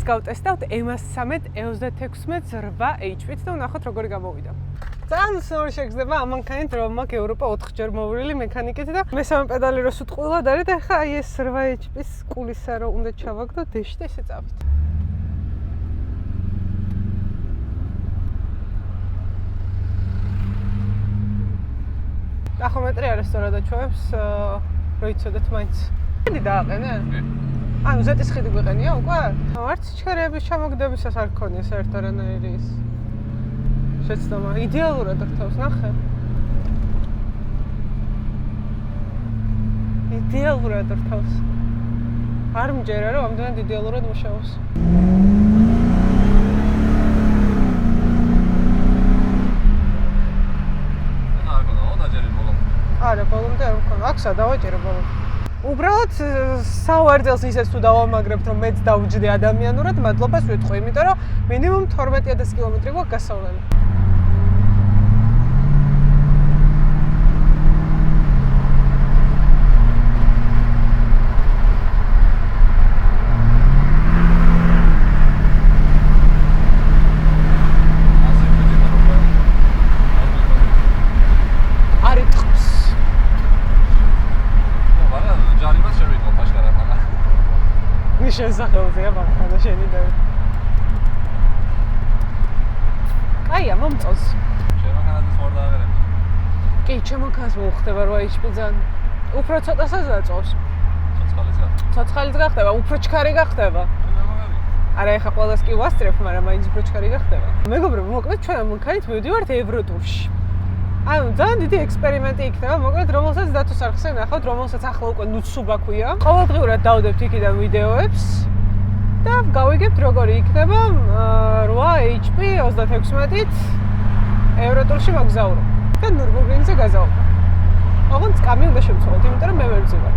გავტესტავთ EMA-13 E36 8HP-ით და ვნახოთ როგორი გამოვიდა. ძალიან უცნაური შეგრძნება ამანქანით, რომ მაქვს ევროპა 4-ჯერ მოვლილი მექანიკით და მესამე პედალი რო სუტყვილად არის და ახლა აი ეს 8 HP-ის კულისა რო უნდა ჩავაგდო დეში და ესე წავით. ტახომეტრი არის სწორად აჩვენებს, რო იცოდეთ მაინც. ხიდი დააყენე? ანუ ზეთის ხიდი გვიყენია უკვე? არც ჩქერების ჩამოგდებისას არ გქონია საერთო რანაირი ის შეცდომა. იდეალურად რთავს, ნახე. იდეალურად რთავს. არ მჯერა რომ ამდენად იდეალურად მუშაობს. არა, ბოლომდე არ მქონდა. აქ სადავაჭერე ბოლომდე. უბრალოდ სავარძელს ისეც თუ დავამაგრებთ, რომ მეც დავჯდე ადამიანურად, მადლობას ვიტყვი, იმიტომ რომ მინიმუმ 12000 კილომეტრი გვაქვს გასავლელი. შესაძლოა მანქანა შენი და აია მომწონს. ჩემ მანქანას მორდა აღერები. კი, ჩემ მანქანას მოუხდება 8 HP ძალიან. უფრო ცოტასაც დაწოვს. ცოცხალიც გახდება, უფრო ჩქარი გახდება. არა, ეხა ყველას კი ვასწრებ, მაგრამ მაინც უფრო ჩქარი გახდება. მეგობრებო, მოკლედ ჩვენ ამ მანქანით მივდივართ ევროტურში. ანუ ძალიან დიდი ექსპერიმენტი იქნება, მოკლედ რომელსაც დათოს არხზე ნახავთ, რომელსაც ახლა უკვე ნუცუბა ქვია. ყოველდღიურად დავდებთ იქიდან ვიდეოებს და გავიგებთ როგორი იქნება 8 HP 36-ით ევროტურში მაგზაურო და ნურბურგრინგზე გაზაობა. ოღონდ კამი უნდა შევცვალოთ, იმიტომ რომ მე ვერ ვძივარ.